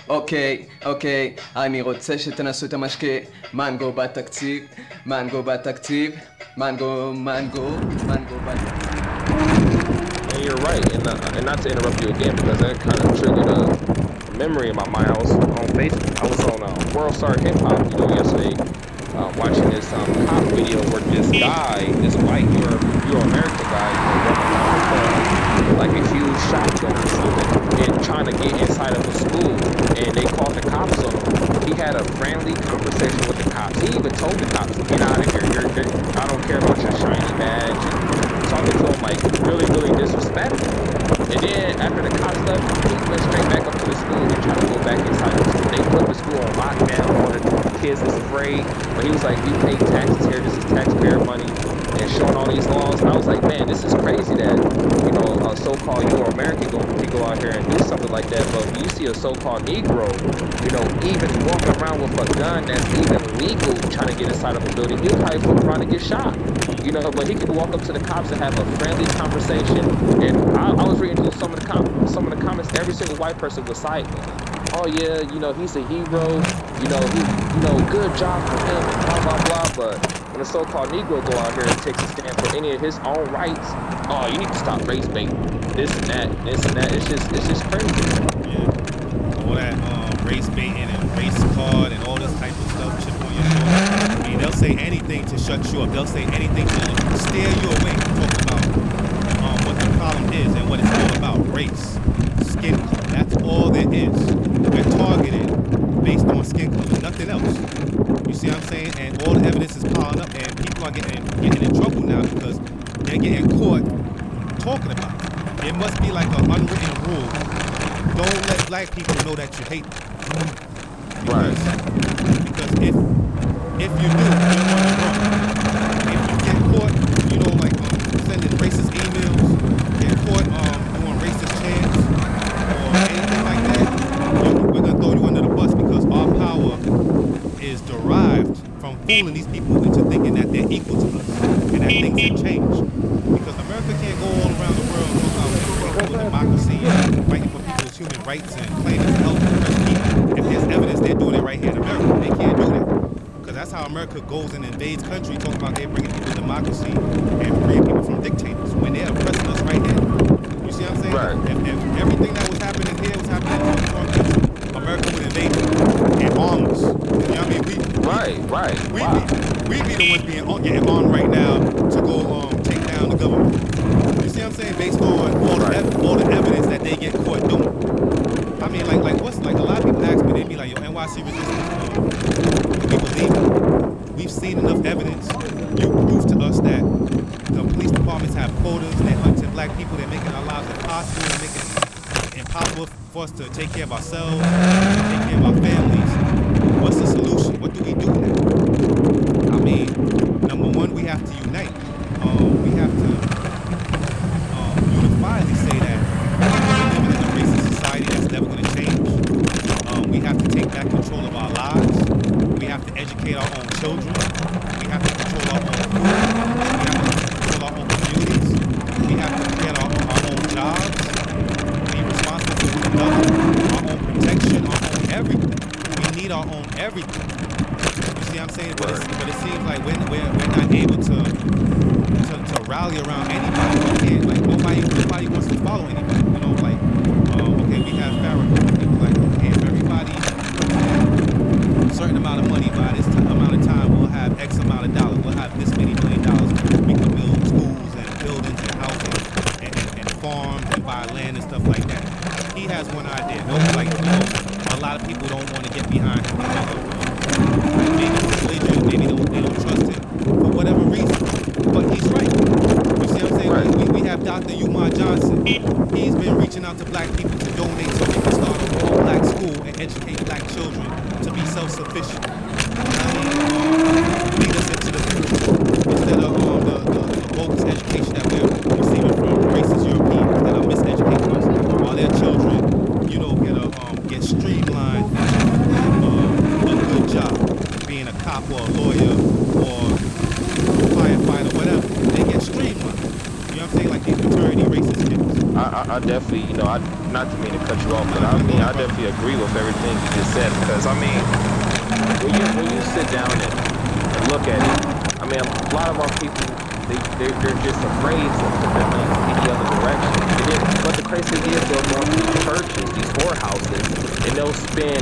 אוקיי, אני רוצה שתנסו את המשקה. מנגו בתקציב, מנגו בתקציב, מנגו בתקציב. And you're right, and not to interrupt you again, because that kind of triggered a memory in my mind. I was on Facebook, I was on World Star Hip Hop, yesterday, watching this cop video where this guy, this white Euro-American guy, walking around with like a huge shotgun or something, and trying to get inside of the school, and they called the cops on him. He had a friendly conversation with the cops. He even told the cops, "Get out of here! I don't care about your shiny badge." And talking to him like really, really disrespectful. And then after the cops left, he went straight back up to the school and tried to go back inside the school. They put the school on lockdown. All the kids was afraid, but he was like, "We pay taxes here. This is taxpayer money." And showing all these laws, and I was like, man, this is crazy that a so-called Euro-American can go out here and do something like that. But when you see a so-called Negro, even walking around with a gun that's even legal, trying to get inside of a building, he'll probably fuck around and get shot. But he could walk up to the cops and have a friendly conversation. And I was reading through some of the comments. Every single white person was like, "Oh yeah, he's a hero. Good job for him," and blah blah blah. But when a so-called Negro go out here and takes a stand for any of his own rights, oh, you need to stop race bait, this and that. It's just crazy. Yeah, all that race baiting and race card and all this type of stuff, chip on your shoulder. I mean, they'll say anything to shut you up. They'll say anything to steer you away from talking about what the problem is and what it's all about. Race, skin color. That's all there is. We're targeted based on skin color, nothing else. You see what I'm saying? And all the evidence is piling up, and people are getting in trouble now because they're getting caught talking about it. It must be like an unwritten rule. Don't let black people know that you hate them. Because if you do, you're on the run. If you get caught, sending racist emails, get caught doing racist chants or anything like that, we're gonna throw you under the bus because our power is derived from fooling these people into thinking that they're equal to us and that things have changed. Because America can't go all around the world talking about democracy and fighting for people's human rights and claiming to help oppressed people. If there's evidence, they're doing it right here in America. They can't do that. Because that's how America goes and invades countries, talking about they're bringing people democracy and freeing people from dictators when they're oppressing us right here. You see what I'm saying? Right. If everything that was happening here was happening in our country, America would invade it and arm us. You know what I mean? We be the ones getting armed right now to go take down the government. You see what I'm saying? Based on all the evidence that they get caught doing. I mean, a lot of people ask me, they be like, "Yo, NYC resistance, we believe it. We've seen enough evidence. You prove to us that the police departments have quotas, they're hunting black people, they're making our lives impossible, they're making it impossible for us to take care of ourselves, take care of our families. What's the solution? What do we do now?" I mean, number one, we have to unite. We have to unifiedly say that we're living in a racist society that's never going to change. We have to take back control of our lives. We have to educate our own children. We have to control our own food. We have to control our own communities. We have to get our own jobs. Be responsible for one another, our own protection, our own everything. We need our own everything. You see what I'm saying? But it seems like we're not able to rally around anybody. We can't, nobody wants to follow anybody. Okay, we have Farrakhan. People like, okay, if everybody a certain amount of money by this amount of time, we'll have X amount of dollars. We'll have this many $1 million. We can build schools and buildings and houses and farms and buy land and stuff like that. He has one idea. A lot of people don't want to get behind him. Maybe it's religion, maybe they don't trust him for whatever reason. But he's right. You see what I'm saying? Right. We have Dr. Umar Johnson. He's been reaching out to black people to donate so we can start an all-black school and educate black children to be self-sufficient. Lead us into the future instead of the bogus education that we're receiving from racist Europeans that are miseducating us while their children, get streamlined a good job, being a cop or a lawyer or a firefighter, whatever. They get streamlined. You know what I'm saying? Like these fraternity racist kids. I I definitely, you know, not to mean to cut you off, but I mean, I definitely agree with everything you just said, because I mean, when you sit down and look at it, I mean, a lot of our people, they're just afraid to put their money in any other direction. But the crazy thing is, they'll go to these churches, these whorehouses, and they'll spend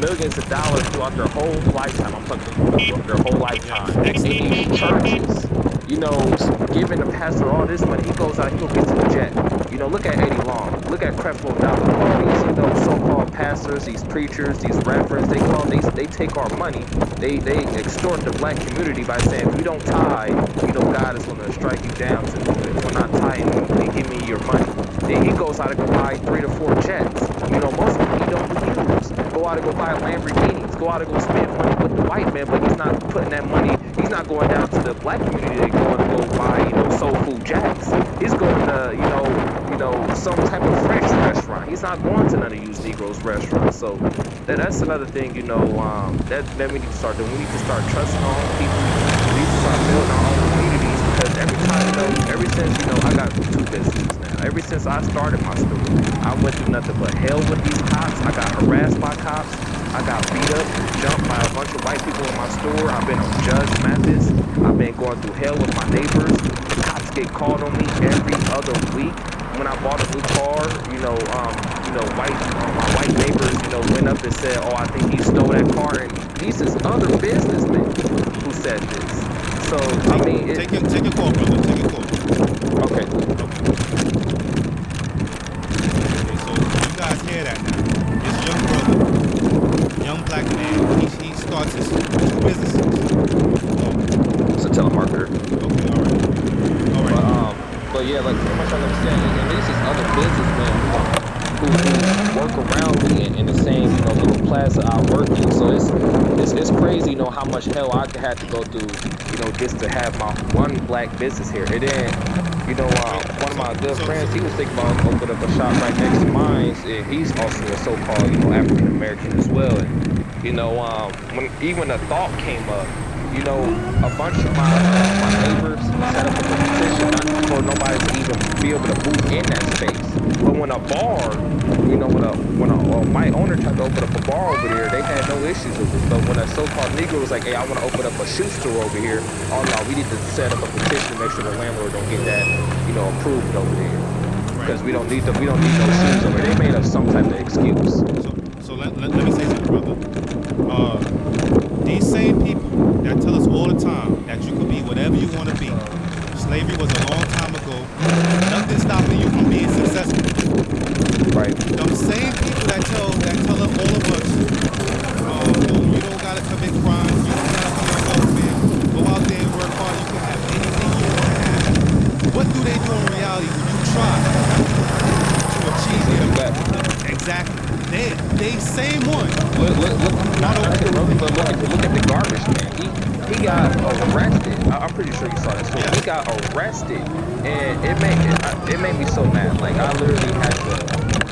millions of dollars throughout their whole lifetime. I'm talking about their whole lifetime in these churches. You know, giving the pastor all this money, he goes out, he'll get to the jet. You know, look at Eddie Long, look at Creflo Dollar, all these, you know, so-called pastors, these preachers, these reverends, they take our money. They extort the black community by saying, if you don't tithe, you know, God is going to strike you down. So if you're not tithing, then give me your money. Then he goes out and go buy 3 to 4 jets. You know, most of them he don't use. Go out and go buy Lamborghinis. Go out and go spend money with the white man, but he's not putting that money. He's not going down to the black community. They're going to go buy, you know, soul food jacks. He's going to, you know, some type of French restaurant. He's not going to none of these Negroes restaurants. So that's another thing, you know, that we need to start doing. We need to start trusting our own people. We need to start building our own communities, because every time, you know, ever since, you know, I got 2 businesses now. Ever since I started my store, I went through nothing but hell with these cops. I got harassed by cops. I got beat up, jumped by a bunch of white people in my store. I've been on Judge Mathis. I've been going through hell with my neighbors. The cops get called on me every other week. When I bought a new car, you know, my white neighbors, you know, went up and said, oh, I think he stole that car. And these is other businessmen who said this. So, I mean, take your call, brother. Take your call. Okay. So you guys hear that now? This young brother, young black man, he starts his 2 businesses. It's a telemarketer. Okay, all right. But yeah, like pretty much like I'm saying, and these is other businessmen who work around me in the same, you know, little plaza I work in. So it's crazy, you know, how much hell I had to go through, you know, just to have my one black business here. And then, you know, one of my good friends, he was thinking about opening up a shop right next to mine, and he's also a so-called, you know, African American as well. And, you know, when even the thought came up, you know, a bunch of my neighbors set up a petition not for nobody to even be able to move in that space. But when a bar, you know, when a white owner tried to open up a bar over there, they had no issues with it. But when a so-called Negro was like, hey, I want to open up a shoe store over here, oh no, we need to set up a petition to make sure the landlord don't get that, you know, approved over there. Because we don't need no shoes over there. They made up some type of excuse. So let me say something, brother. These same people that tell us all the time that you could be whatever you want to be. Slavery was a long time ago. Nothing stopping you from being successful. Right. The same people that tell all of us, you don't gotta commit crimes, you don't gotta be on welfare, go out there and work hard, you can have anything you want to have. What do they do in reality when you try to achieve their goal? Exactly. They same one. Look at the garbage man. He got arrested. I'm pretty sure you saw that story. He got arrested, and it made me so mad. Like I literally had to.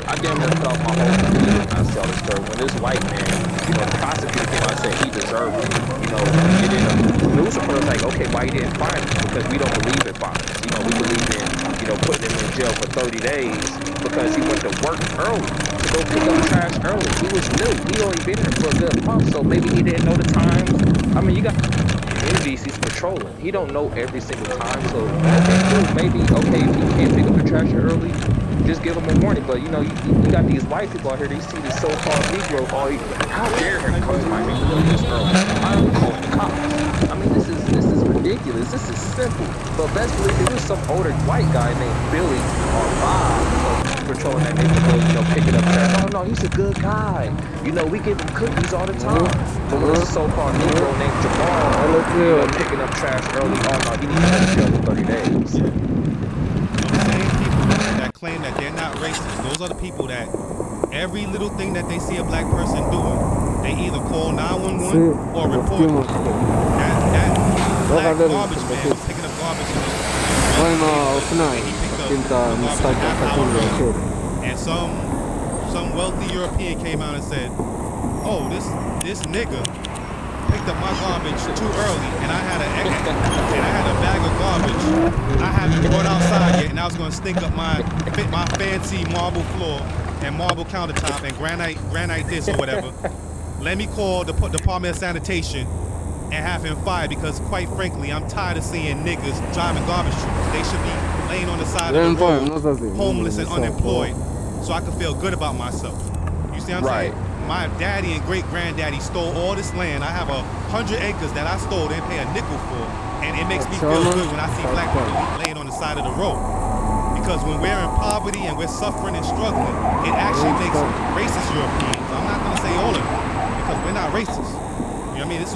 I damn near felt my whole computer when I saw this story. When this white man, you know, the prosecutor came out and said he deserved it. You know, and then the news reporter was like, okay, why he didn't fine him? Because we don't believe in fines. You know, we believe in, you know, putting him in jail for 30 days because he went to work early. Go pick up trash early. He was new. He only been here for a good month, so maybe he didn't know the times. I mean, you got communities he's patrolling. He don't know every single time, so okay, cool. Maybe okay if he can't pick up the trash early, just give him a warning. But you know, you got these white people out here. They see this so-called Negro. How dare him come to my neighborhood this early? I'm calling the cops. I mean, this is ridiculous. This is simple. But best believe there was some older white guy named Billy or Bob. Patrolling that neighborhood, you know, picking up trash. Oh no, he's a good guy. You know, we give him cookies all the time. But when this so-called Negro named Jamal, you know, picking up trash early, oh no, he needs to go to jail for 30 days. The same people that claim that they're not racist, those are the people that every little thing that they see a black person doing, they either call 911 or report it. That black garbage man was picking up garbage in the and some wealthy European came out and said, oh, this nigga picked up my garbage too early, and I had a bag of garbage I haven't brought outside yet, and I was gonna stink up my fancy marble floor and marble countertop and granite this or whatever. Let me call the Department of Sanitation and have him fired, because quite frankly, I'm tired of seeing niggas driving garbage trucks. They should be laying on the side of the road, homeless and unemployed, so I can feel good about myself. You see what I'm saying? My daddy and great-granddaddy stole all this land. I have 100 acres that I stole, didn't pay a nickel for, and it makes me feel good when I see black people laying on the side of the road. Because when we're in poverty and we're suffering and struggling, it actually makes racist Europeans. I'm not going to say all of them, because we're not racist. You know what I mean? This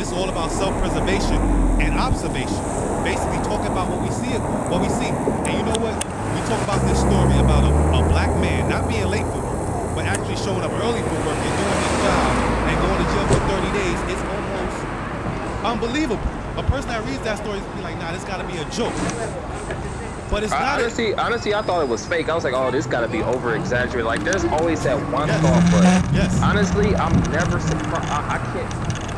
is all about self-preservation and observation. Basically talking about what we see. And you know what? We talk about this story about a black man not being late for work, but actually showing up early for work and doing his job and going to jail for 30 days. It's almost unbelievable. A person that reads that story is be like, nah, this gotta be a joke. But it's not. Honestly, I thought it was fake. I was like, oh, this gotta be over exaggerated. Like, there's always that one thought, but honestly, I'm never surprised.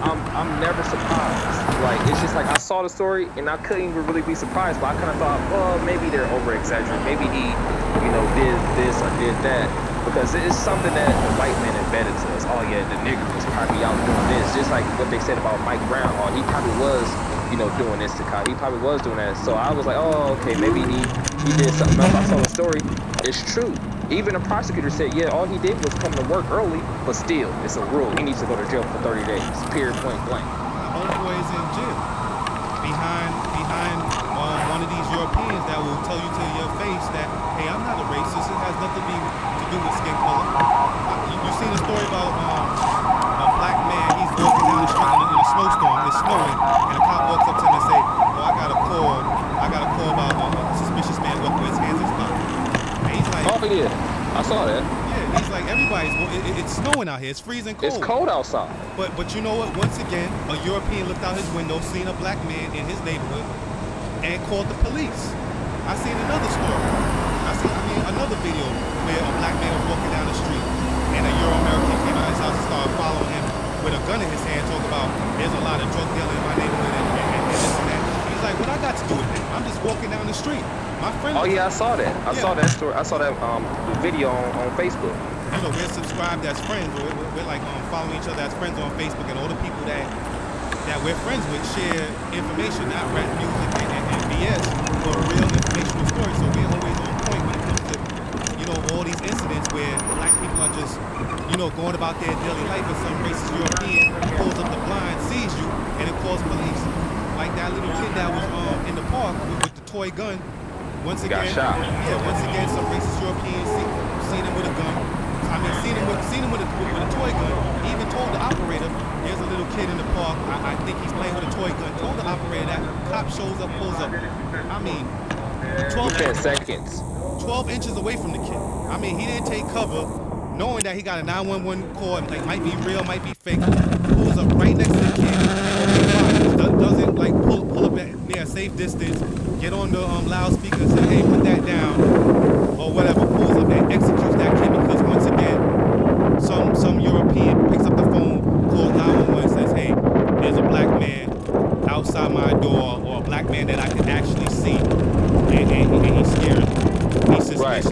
I'm never surprised. Like, it's just like I saw the story and I couldn't even really be surprised, but I kind of thought, well, maybe they're over exaggerating. Maybe he, did this or did that. Because it's something that the white man embedded to us. Oh yeah, the nigger was probably out doing this. Just like what they said about Mike Brown. Oh, he probably was, doing this to Kyle. He probably was doing that. So I was like, oh, okay, maybe he did something else. I saw the story. It's true. Even the prosecutor said, yeah, all he did was come to work early, but still, it's a rule. He needs to go to jail for 30 days. Period, point blank. Homeboy is in jail behind one of these Europeans that will tell you to your face that, hey, I'm not a racist. It has nothing to do with skin color. You seen a story about a black man, he's walking down the street in a snowstorm, it's snowing, and a cop walks up to him and say, oh, I got a call about a suspicious man walking with his hands in his pocket. And he's like, oh yeah, I saw that. Yeah, he's like, it's snowing out here, it's freezing cold. It's cold outside. But you know what, once again, a European looked out his window, seen a black man in his neighborhood, and called the police. I seen another story. Another video where a black man was walking down the street and a Euro-American came out of his house and started following him with a gun in his hand, talking about there's a lot of drug dealing in my neighborhood and this and that. He's like, what I got to do with that? I'm just walking down the street. My friend. Oh yeah, I saw that. I saw that story. I saw that video on Facebook. We're subscribed as friends. We're like following each other as friends on Facebook, and all the people that we're friends with share information, not rap music and BS, but real informational stories. So we're always on point when it comes to, all these incidents where black people are just, going about their daily life, and some racist European pulls up the blind, sees you, and it calls police. Like that little kid that was in the park with the toy gun. Once again, got shot. Yeah, once again, some racist Europeans seen him with a gun. Seen him with a toy gun. He even told the operator, there's a little kid in the park, I think he's playing with a toy gun. Told the operator that. Cop shows up, pulls up. 10 seconds. 12 inches away from the kid. He didn't take cover, knowing that he got a 911 call, like might be real, might be fake. Pulls up right next to the kid. Doesn't like pull up near a safe distance, get on the loudspeaker and say, hey, put that down, or whatever. Pulls up and executes that kid, because once again, some European picks up the phone, calls 911 and says, hey, there's a black man outside my door, or a black man that I can actually see, and he's scared.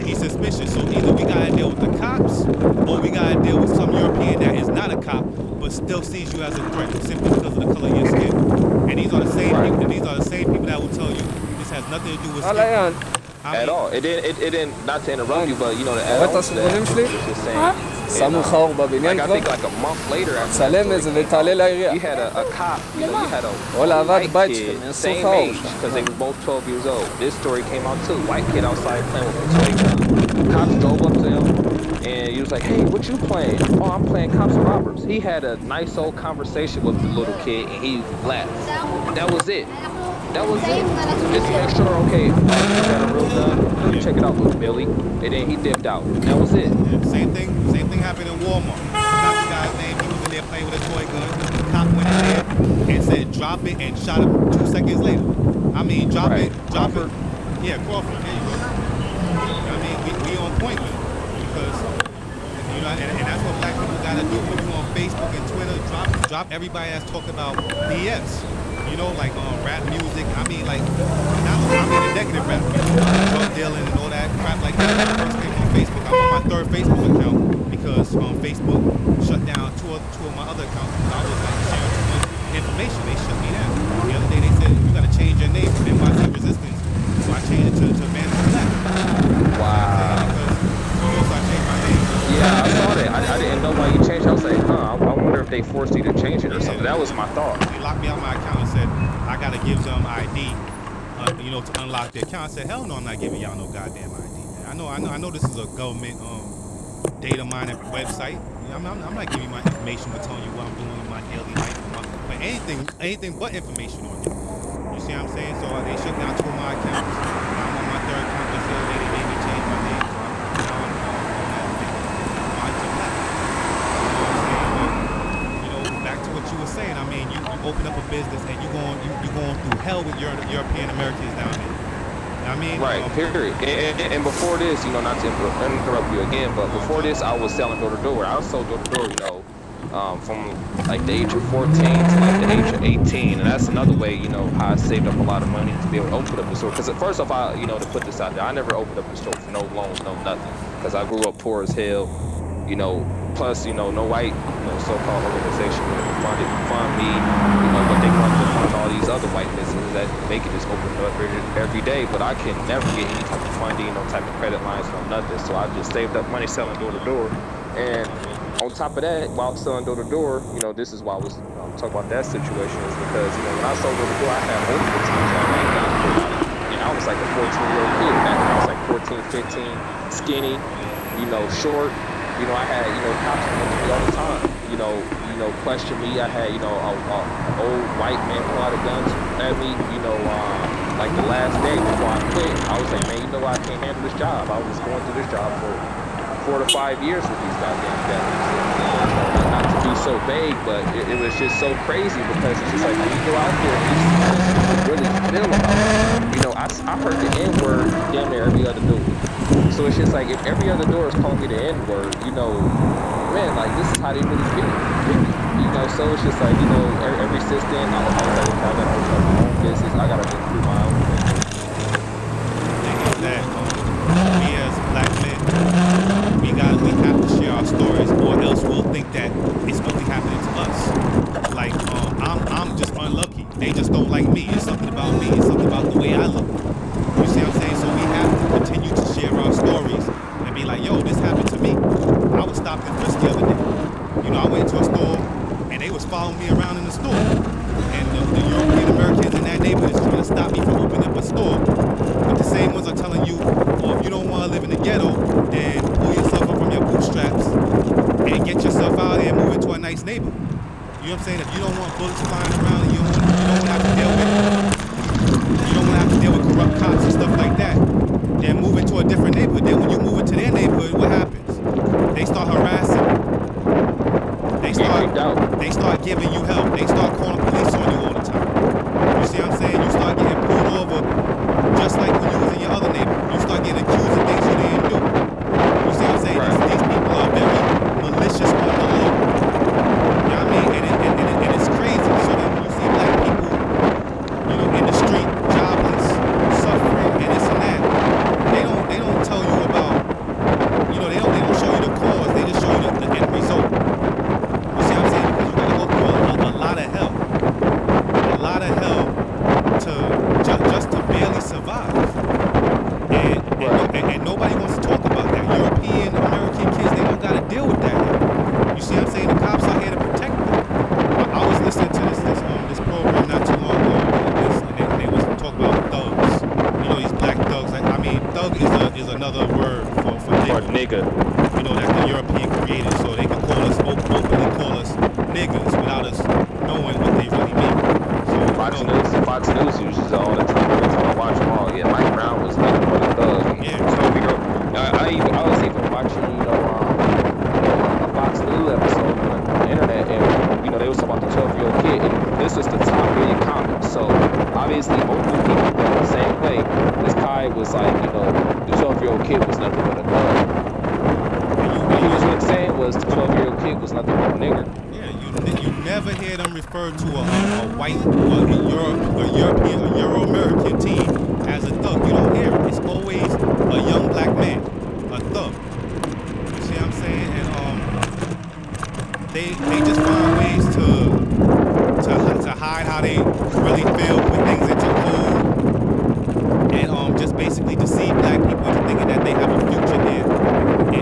He's suspicious. So either we gotta deal with the cops, or we gotta deal with some European that is not a cop, but still sees you as a threat simply because of the color of your skin. And these are the same people. And these are the same people that will tell you this has nothing to do with skin. At all. It didn't. Not to interrupt you, but the add-on to that. Just saying. שמו לך אור בבניין כבר? צלם איזה ותעלה לעירייה. או לעבד בית שלכם, יעשו לך אור. Because they were both 12 years old. This story came out too. White kid outside playing with a toy gun. Cops drove up to him and he was like, hey, what you playing? Oh, I'm playing cops and robbers. He had a nice old conversation with the little kid and he laughed. That was it. That was it. Just to make sure, okay, you got a real gun. Let me check it out, little Billy. And then he dipped out. That was it. Same thing happened in Walmart. Forgot the guy's name. He was in there playing with a toy gun. The cop went in there and said, drop it, and shot him 2 seconds later. Drop it. Yeah, Crawford. There you go. We on point with it. Because, know, and that's what black people gotta do when you on Facebook and Twitter. Drop everybody that's talking about BS. You know, like rap music. I mean, like, I mean the negative rap music, drug dealing and all that crap like that. I first came on Facebook. I'm on my 3rd Facebook account because Facebook shut down two of my other accounts because I was like sharing too much information. They shut me down. The other day they said you gotta change your name from Nycresistance, so I changed it to Man of Black. Wow. So I changed my name. Yeah, I saw that. I didn't know why you changed. I was like, I wonder if they forced you to change it or something. That was my thought. They locked me out of my account and said I gotta give them ID, you know, to unlock the account. I said, hell no, I'm not giving y'all no goddamn ID. Man. I know this is a government data mining website. You know, I'm not giving you my information or telling you what I'm doing in my daily life, but anything but information on you. You see what I'm saying? So they shut down 2 of my accounts. Now I'm on my 3rd account. This other lady made me change my name. So now I'm on that thing. You know, back to what you were saying. I mean, you open up a business and you're going through hell with your European Americans down there. I mean, right, period. And before this, you know, not to interrupt you again, but before this, I was selling door to door. I was sold door to door, you know, from like the age of 14 to like the age of 18, and that's another way, you know, how I saved up a lot of money to be able to open up the store. Because first off, you know, to put this out there, I never opened up the store for no loans, no nothing, because I grew up poor as hell, you know. Plus, you know, no white, you know, so-called organization would fund me, you know, but they want to fund all these other white businesses that they can just open up every day. But I can never get any type of funding, no type of credit lines, no nothing. So I just saved up money selling door to door. And on top of that, while selling door to door, you know, this is why I was talking about that situation, is because, you know, when I sold door to door, I had multiple times I made $9. And I was like a 14-year-old kid back when I was like 14, 15, skinny, you know, short. You know, I had, you know, cops coming to me all the time, you know, question me. I had, you know, an old white man pull out a gun at me, you know, like the last day before I quit. I was like, man, you know, I can't handle this job. I was going through this job for 4 to 5 years with these goddamn guns. Not to be so vague, but it was just so crazy because it's just like, when you go out there and you really feel about it. You know, I heard the N-word damn near every other door. So it's just like, if every other door is calling me the N-word, you know, man, like, this is how they really feel. You know, so it's just like, you know, every system, I was like, okay, I gotta open up my own business, I gotta go through my own thing. That we as black men, we have to share our stories, or else we'll think that it's only happening to us. Like, I'm just unlucky. They just don't like me. It's something about me. It's something about the way I look. You see what I'm saying? So we have to continue to share our stories and be like, yo, this happened to me. I was stopped and frisked the other day. You know, I went into a store and they was following me around in the store. And the European Americans in that neighborhood is trying to stop me from opening up a store. But the same ones are telling you, oh, if you don't want to live in the ghetto, then pull yourself up from your bootstraps and get yourself out there and move into a nice neighborhood. You know what I'm saying? If you don't want bullets flying around and you don't have to deal with corrupt cops and stuff like that, then move into a different neighborhood. Then when you move into their neighborhood, what happens? They start harassing. They start giving you help. They start calling police on you all the time. You see what I'm saying? You start getting pulled over just like when you was in your other neighborhood. You start getting accused of things you didn't do. You see what I'm saying? Right. These people are very malicious on the law. You know what I mean? And it's crazy. So that when you see black people, you know, in the street, jobless, suffering, and this and that, they don't tell you about, you know, they don't show you the cause. They just show you the end result. You see what I'm saying? Because you gotta go through a lot of hell. A lot of hell just to barely survive. And nobody wants to talk about that. European American kids, they don't gotta deal with that. You see what I'm saying? The cops are here to protect them. I was listening to this program not too long ago, and they was talking about thugs. You know, these black thugs. I mean, thug is another word for nigga. You know, that the European created, so they can call us openly call us niggas without us knowing what they really mean. So Fox News uses all the time. Every time I watch them all, yeah, Mike Brown was like one of the thugs. Yeah. I was even watching, you know, a Fox News episode on the internet, and you know, they was talking about the 12-year-old kid, and this is the top rated comic. So obviously, multiple people feel the same way. This guy was like, you know, the 12-year-old kid was nothing but a thug. What he was really saying was, because the 12-year-old kid was nothing but a nigger. Yeah, you never hear them refer to a white, a Euro-American team as a thug. You don't hear it. It's always a young black man, a thug. You see what I'm saying? And they just find ways to hide how they really feel with things that took hold, and just basically deceive black people into thinking that they have a future here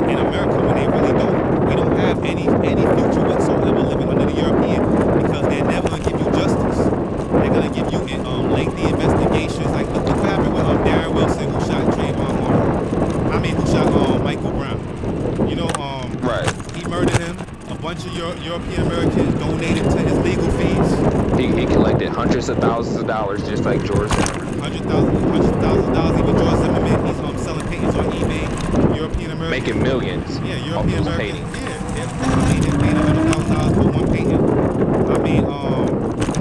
in America when they really don't. We don't have any future whatsoever living under the European, because they're never gonna give you justice. They're gonna give you lengthy investigations. Like look what happened with Darren Wilson, who shot who shot Michael Brown. You know, right. He murdered him. A bunch of European Americans donated to his legal fees. He collected hundreds of thousands of dollars, just like George Zimmerman. $100,000. Even George Zimmerman, he's selling paintings on eBay. European Americans making millions. Yeah, European Americans. They're paying $100,000 for one painting. I mean,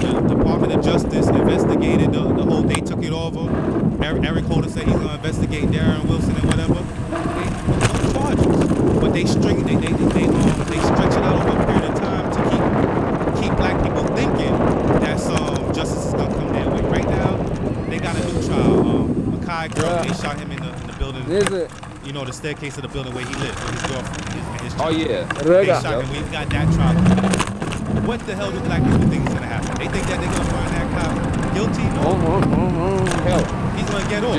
the Department of Justice investigated the whole. They took it over. Eric Holder said he's gonna investigate Darren Wilson and whatever. No charges, but they stretch it out over a period of time to keep black people thinking that justice is gonna come their way. Right now, they got a new trial. Makai girl, they shot him in the building. You know, the staircase of the building where he lived with his girlfriend and his child. Oh yeah. They shot him. We got that trial. What the hell do black people think is gonna happen? They think that they're gonna find that cop guilty? No. Hell, he's gonna get off.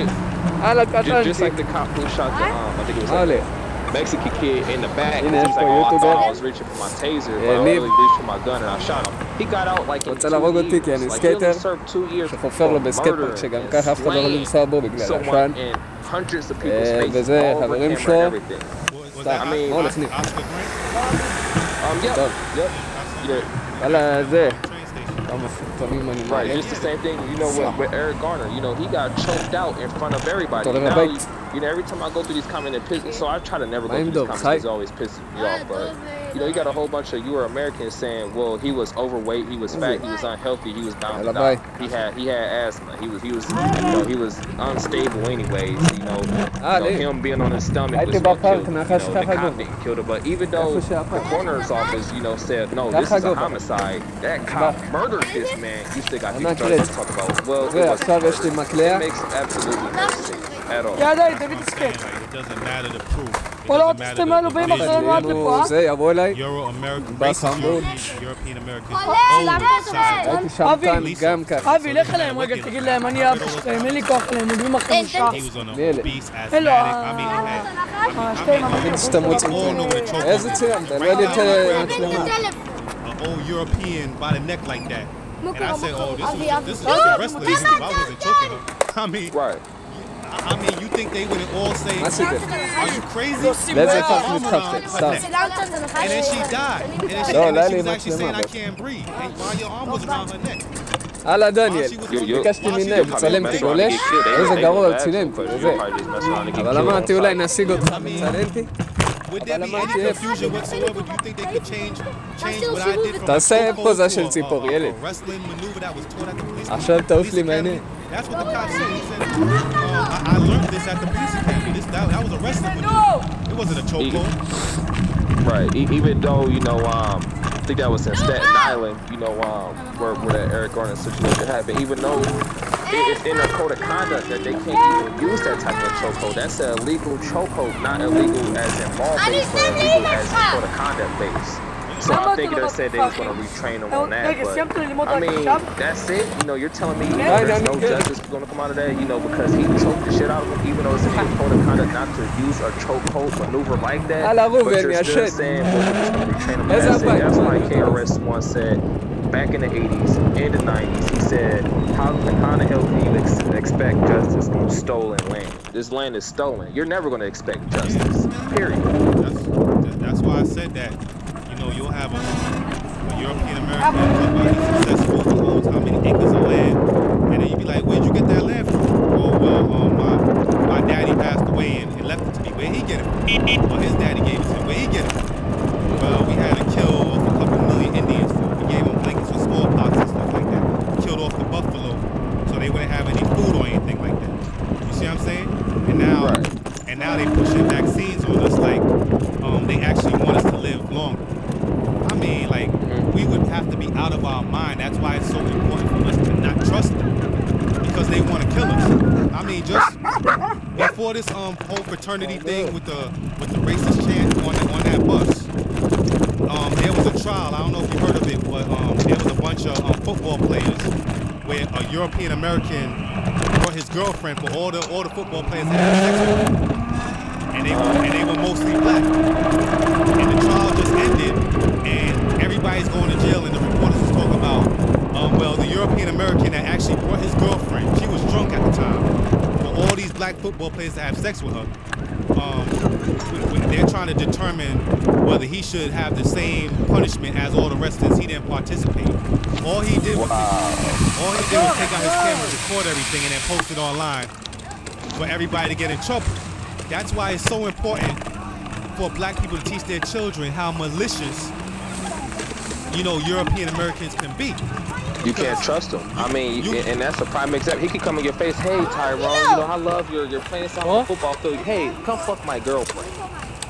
Just like the cop who shot the I think it was like Mexican kid in the back. He was like, oh, I thought I was reaching for my taser, but I really reached for my gun and I shot him. He got out like in 2 years. כי אני Like he סקייטר only served 2 years שחופר לו בסקייטפארק שגם ככה אף אחד לא יכול לנסוע בו בגלל העשן וזה חברים שלו בואו נכניס וואלה זה Right, just the same thing, you know, with Eric Garner. You know, he got choked out in front of everybody. Now, you know, every time I go through these comments, it pisses. So I try to never go through these comments because it always pisses me off. But you know, you got a whole bunch of Euro-Americans saying, well, he was overweight, he was fat, he was unhealthy, he was bound to die. He had asthma. He was, you know, he was unstable anyways. You know, him being on his stomach was what killed him. You know, the cop didn't kill him. But even though the coroner's office, you know, said no, this is a homicide. That cop murdered this man. You still got these charges to talk about. Well, it makes absolutely no sense at all. It doesn't matter the proof. וואלה, תסתם לנו באים אחרינו עד לפה. זה יבוא אליי בחמוד. הייתי שם כאן גם ככה. אבי, לך אליהם רגע, תגיד להם, אני אבא שלהם, אין לי כוח אליהם, מדברים אחרי משעה. אין לו, שתי ממש. שאתה מוצאים. איזה צילם, אתה לא יודע מצלמה. An old European by the neck like that. And I said, oh, this is a wrestling move. I wasn't choking him. I mean, right. I mean, you think they would all say, are you crazy? Let's and then she died. And then she was actually saying, I can't breathe. And while your arm was around her neck. הלאה דניאל, ביקשתי מנהל, תצלם כגולש, איזה גרוע צילם, וזה. אבל אמרתי אולי נשיג אותך, מצלמתי. אבל אמרתי איפה. תעשה פוזה של ציפור, ילד. עכשיו תעוף לי מעניין. That's what the cop said. He said, I learned this at the police academy. That was a wrestling maneuver. It wasn't a chokehold. Right. Even though, you know, I think that was in Staten Island, you know, where that Eric Garner situation happened. Even though it's in their code of conduct that they can't even use that type of chokehold. That's an illegal chokehold, not illegal as in law-based, but illegal as in code of conduct-based. So I think they said they was going to retrain him on that, but I mean, that's it. You know, you're telling me there's no justice going to come out of that, you know, because he choked the shit out of him, even though it's in his code of conduct not to use a chokehold maneuver like that. But you're still saying, well, we're just going to retrain him. That's why KRS once said, back in the 80s, in the 90s, he said, how the hell can you expect justice on stolen land? This land is stolen. You're never going to expect justice, period. That's why I said that. You know, you'll have a European American talk about he's successful, he owns how many acres of land, and then you be like, where'd you get that land from? Oh, well, my daddy passed away and left it to me. Where'd he get it from? Well, his daddy gave it to him. Where'd he get it from? Well, we had to kill off a couple million Indians for it. We gave them blankets for smallpox and stuff like that. We killed off the buffalo so they wouldn't have any food or anything like that. You see what I'm saying? And now they pushing vaccines on us like they actually want us to live long. saying? Like, we would have to be out of our mind. That's why it's so important for us to not trust them, because they want to kill us. I mean, just before this whole fraternity thing with the racist chant on that bus, there was a trial. I don't know if you heard of it, but there was a bunch of football players where a European American brought his girlfriend for all the football players that had sex with him. And they were mostly black. And the trial just ended, and everybody's going to jail, and the reporters was talking about, well, the European American that actually brought his girlfriend, she was drunk at the time, for all these black football players to have sex with her. They're trying to determine whether he should have the same punishment as all the rest since he didn't participate. All he did was take out his camera, record everything, and then post it online for everybody to get in trouble. That's why it's so important for black people to teach their children how malicious, you know, European Americans can be. You can't trust them. I mean, and that's a prime example. He could come in your face, hey, Tyrone, you know, I love you're playing some football field. Hey, come fuck my girlfriend.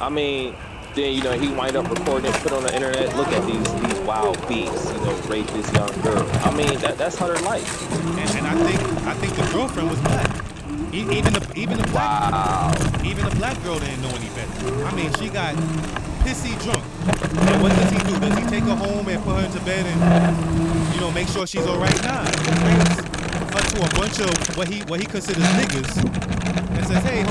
I mean, then, you know, he wind up recording it, put it on the internet, look at these wild beasts, you know, rape this young girl. I mean, that's her life. And I think the girlfriend was black. Even the black girl didn't know any better. I mean, she got pissy drunk. And what does he do? Does he take her home and put her into bed and, you know, make sure she's all right? Nah, he brings her to a bunch of what he considers niggas and says, hey,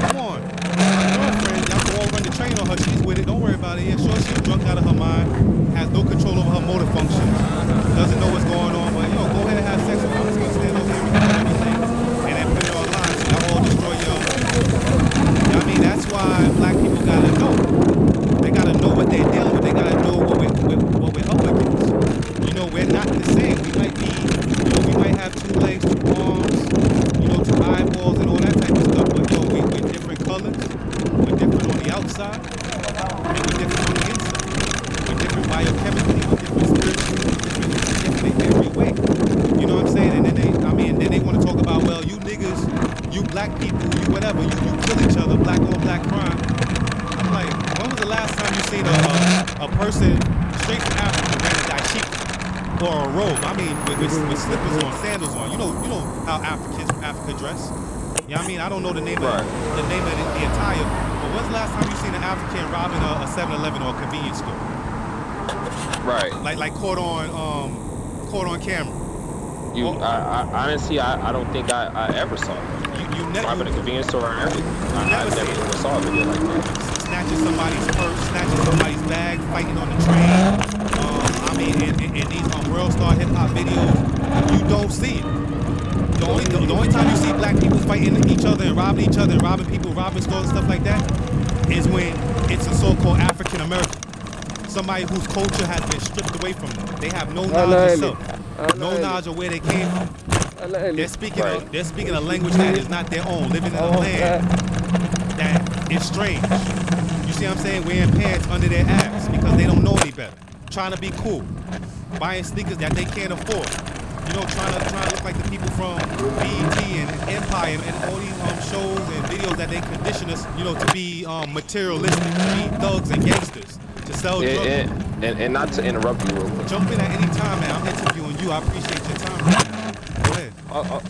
come on. My girlfriend, y'all can all run the train on her. She's with it. Don't worry about it. Yeah, sure, she's drunk out of her mind, has no control over her motor functions, doesn't know what's going on, but, yo, go ahead and have sex with her. I'm just going to stand over here and record everything and then put it online so y'all all destroy your... I mean, that's why black people got to know. They got to know what they're dealing with. They got to know what we're up against. You know, we're not the same. We might be, you know, we might have 2 legs, 2 arms, you know, 2 eyeballs and all that type of stuff, but, yo, we're different colors. We're different on the outside. And we're different on the inside. We're different biochemically. We're different spiritually. We're different in every way. You know what I'm saying? And then they want to talk about, well, you niggas, you black people, you whatever, you kill each other, black on black crime. I'm like, when was the last time you seen a person straight from Africa wearing a dashiki or a robe? I mean, with slippers on, sandals on. You know how Africans from Africa dress. You know what I mean? I don't know the name of the attire, but when's the last time you seen an African robbing a 7-Eleven or a convenience store? Right. Like caught on camera. Honestly, I don't think I ever saw it. You never robbing a convenience store or everything. I never saw a video like that. Snatching somebody's purse, snatching somebody's bag, fighting on the train. I mean, in these World Star hip hop videos, you don't see it. The only time you see black people fighting each other and robbing people, robbing stores and stuff like that, is when it's a so-called African American. Somebody whose culture has been stripped away from them. They have no knowledge of self, no knowledge of where they came from. They're speaking a language that is not their own, living in a land that is strange. You see what I'm saying? Wearing pants under their ass because they don't know any better. Trying to be cool. Buying sneakers that they can't afford. You know, trying to look like the people from BET and Empire and all these shows and videos that they condition us, you know, to be materialistic, to be thugs and gangsters, to sell drugs. And not to interrupt you real quick. Jump in at any time, man. I'm interviewing you. I appreciate your time, man. Go ahead.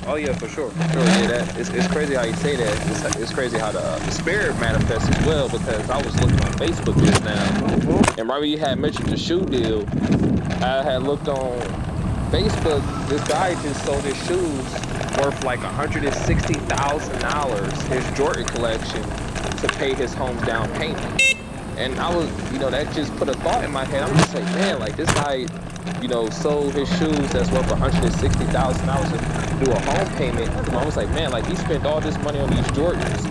Oh yeah, for sure. Yeah, it's crazy how you say that. It's crazy how the spirit manifests as well, because I was looking on Facebook just now, and right when you had mentioned the shoe deal, I had looked on Facebook. This guy just sold his shoes worth like $160,000, his Jordan collection, to pay his home down payment. And I was, you know, that just put a thought in my head. I'm just like, man, like this guy, you know, sold his shoes that's worth $160,000 to do a home payment. And I was like, man, like he spent all this money on these Jordans.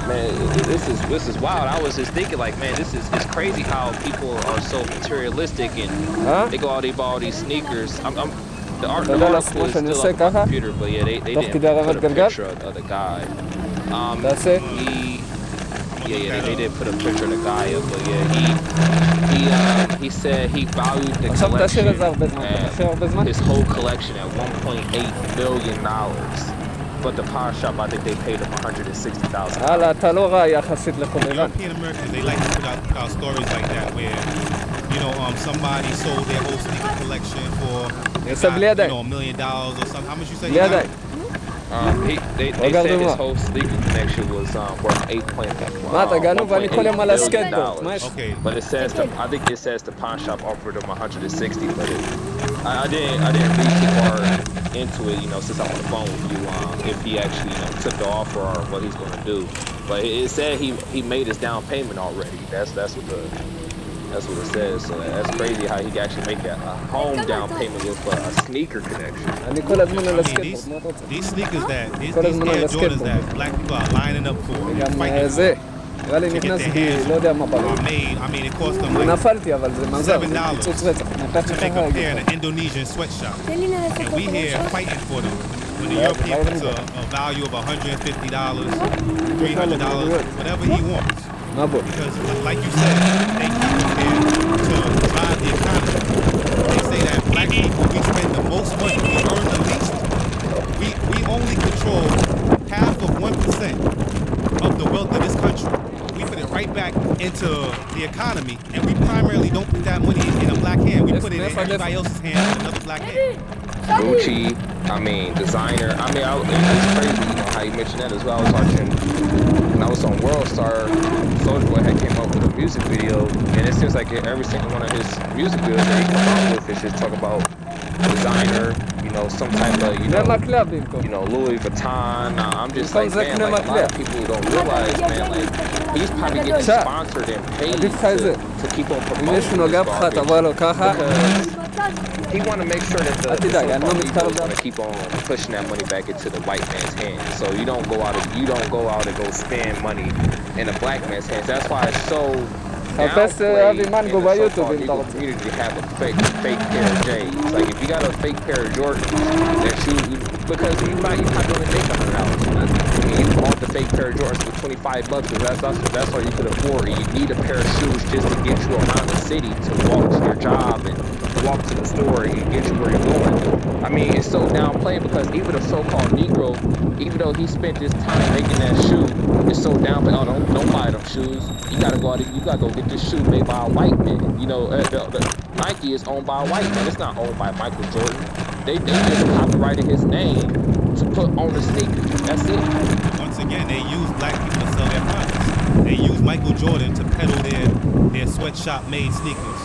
Man, this is wild. I was just thinking, like, man, it's crazy how people are so materialistic and they go out, they buy all these sneakers. The article is still on the computer, but yeah, they didn't put a picture of the guy. That's it. They did put a picture of the guy up, but yeah, he said he valued the collection and his whole collection at $1.8 million. But the pawn shop, I think they paid him $160,000. European Americans, they like to put out stories like that where, you know, somebody sold their whole sneaker collection for $1 million or something. How much you say? They said his whole sneaker connection was worth $8.1 Okay. But it says I think it says the pawn shop offered him 160. But I didn't read too far into it, since I'm on the phone with you, if he actually took the offer or what he's going to do. But it said he made his down payment already. That's what it says. So that's crazy how he can actually make a home down payment with a sneaker connection. These sneakers these Air Jordans that black people are lining up for, נראה לי נכנס בי, לא יודע מה בא לי. נפלתי, אבל זה מזל, זה פיצוץ רצח. נפח לך רגע. Indonesian sweatshop. And we here fighting for them. When the European puts a value of $150, $300, whatever he wants. Because, like you said, they keep us here to drive the economy. They say that black people, we spend the most money, we earn the least. We only control half of 1% of the wealth of this country. We put it right back into the economy, and we primarily don't put that money in a black hand. We put it in everybody else's hand in another black hand. Gucci, designer. It's crazy, how you mentioned that as well. I was watching, when I was on World Star, Soulja Boy had came up with a music video, and it seems like every single one of his music videos that he come out with is just talk about designer, some type of, Louis Vuitton. I'm just like, man, like, a lot of people don't realize, man, like, he's probably getting sponsored and paid to keep on promoting this garbage. He want to make sure that the so-called want to keep on pushing that money back into the white man's hands. So you don't go out and go spend money in a black man's hands. That's why it's so downplayed in the so-called Negro community to have a fake pair of J's. Like if you got a fake pair of Jordans that because you're not going to make $100. You bought the fake pair of Jordans for $25 because that's all you could afford. You need a pair of shoes just to get you around the city to walk to your job and walk to the store and get you where you're going. It's so downplayed because even a so-called Negro, even though he spent his time making that shoe, it's so downplayed. Oh, don't buy them shoes. You gotta go get this shoe made by a white man. The Nike is owned by a white man. It's not owned by Michael Jordan. They just copyrighted his name to put on the sneakers. That's it. Once again, they use black people to sell their products. They use Michael Jordan to peddle their sweatshop made sneakers.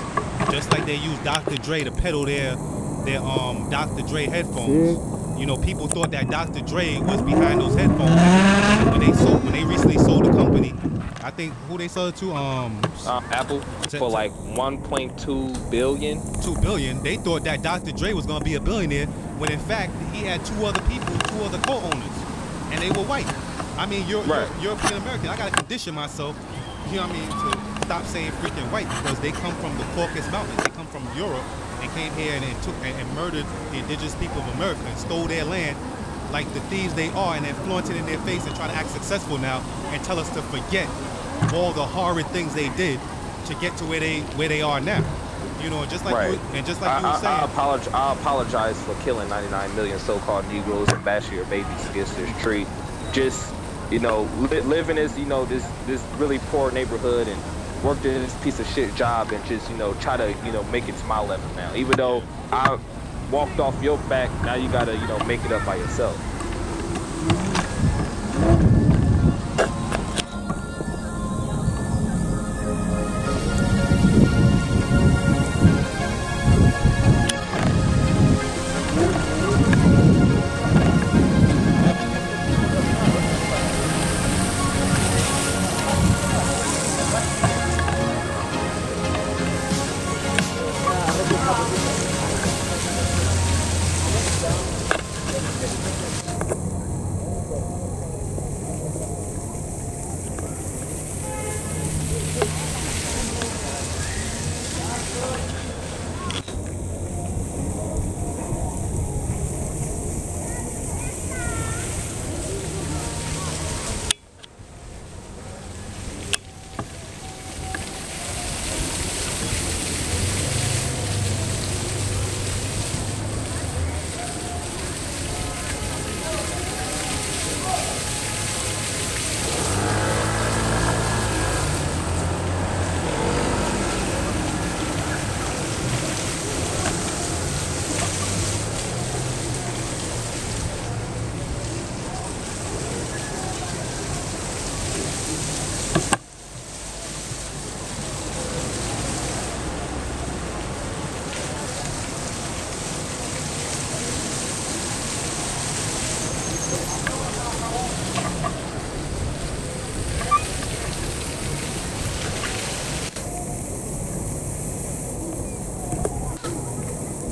Just like they use Dr. Dre to peddle their Dr. Dre headphones. People thought that Dr. Dre was behind those headphones when they recently sold the company. I think who they sold it to? Apple for like 1.2 billion. 2 billion. They thought that Dr. Dre was gonna be a billionaire when in fact he had two other co-owners, and they were white. European American. I gotta condition myself, to stop saying freaking white because they come from the Caucasus Mountains. They come from Europe and came here and murdered the indigenous people of America and stole their land like the thieves they are, and then flaunt it in their face and try to act successful now and tell us to forget all the horrid things they did to get to where they are now. Just like you were saying. I apologize for killing 99 million so-called Negroes and bashing your babies against this tree. Just live in this this really poor neighborhood and worked in this piece of shit job and just try to make it to my level now. Even though I walked off your back, now you gotta make it up by yourself.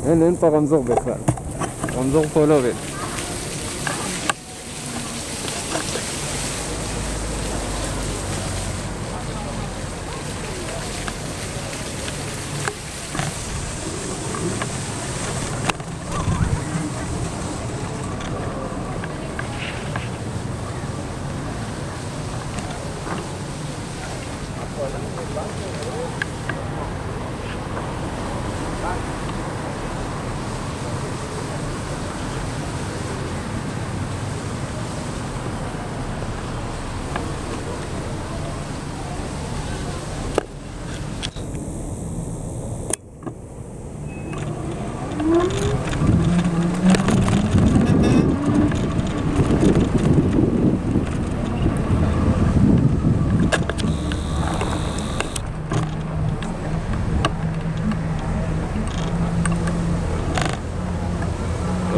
אין פה רמזור בכלל. רמזור פה לא עובד.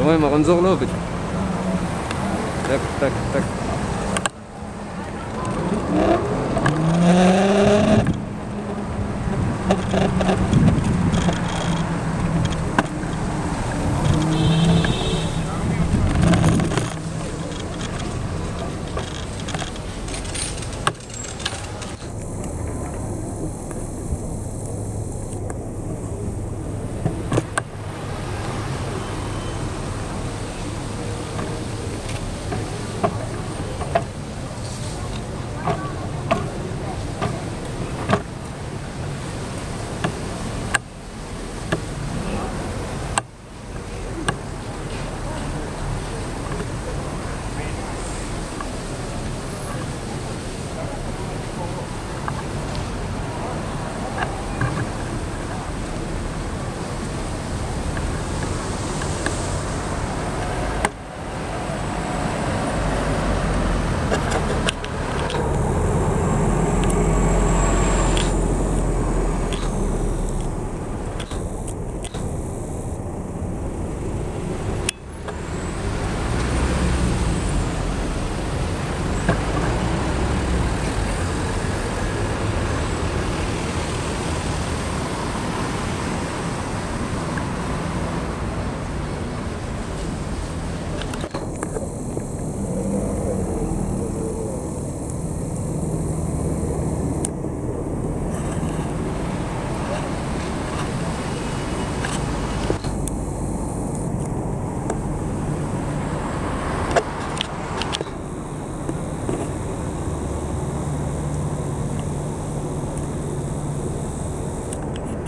רואים, הרמזור לא עובד. טק, טק, טק.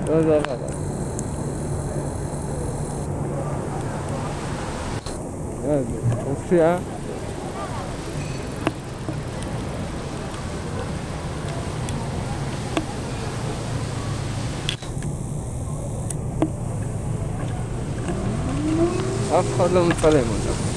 לא, לא, לא. חופשי, אף אחד לא מצלם אותם.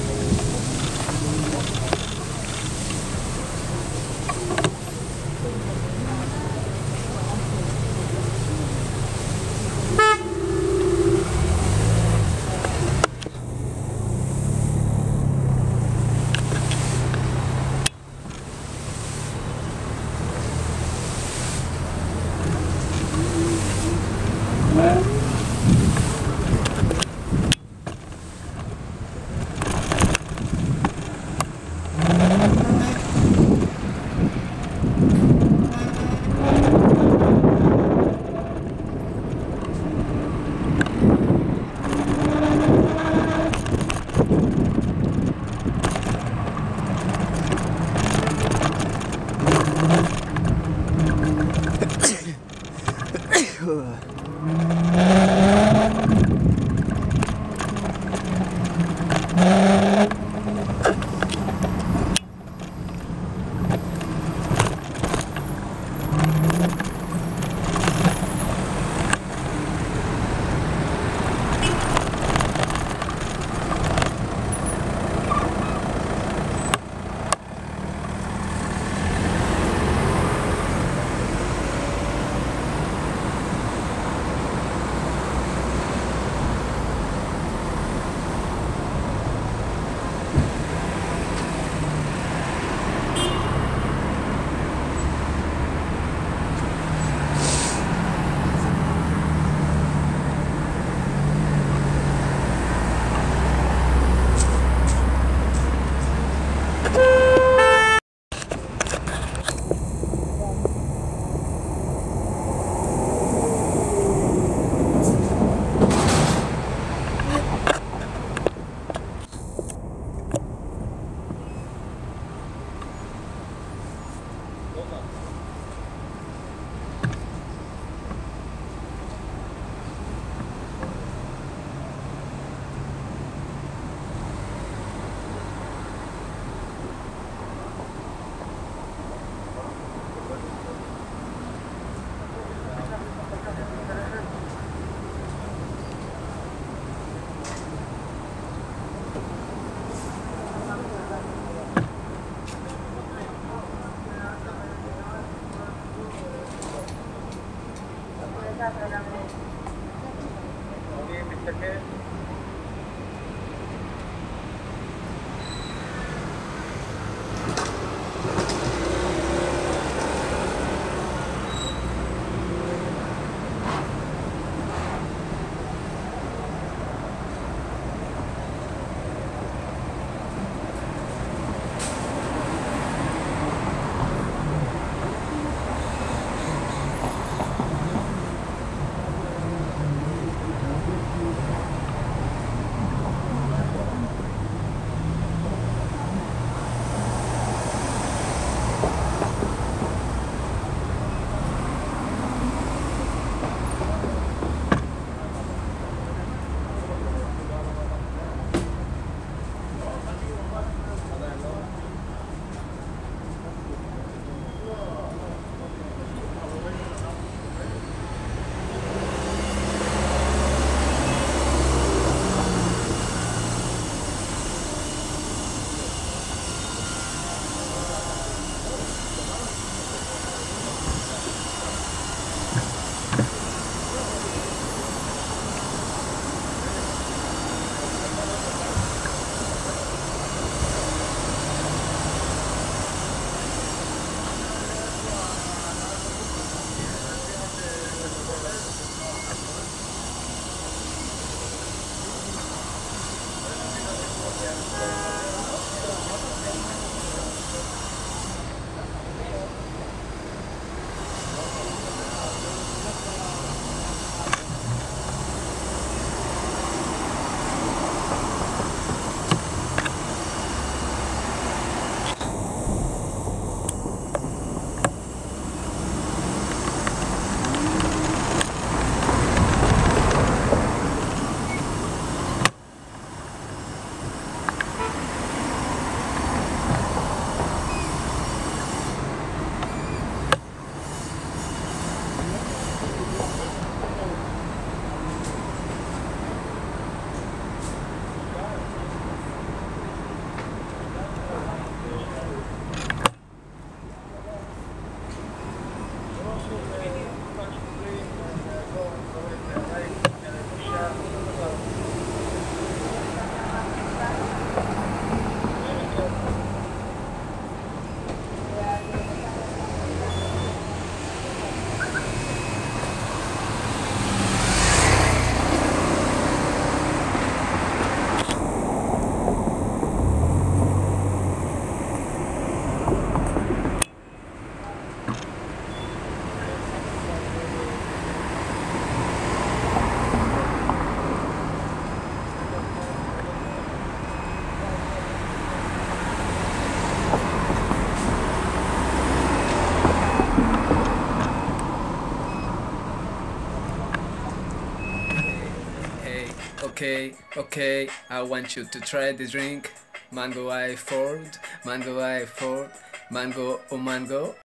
Okay, I want you to try the drink. Mango I Ford, mango I Ford, mango oh mango.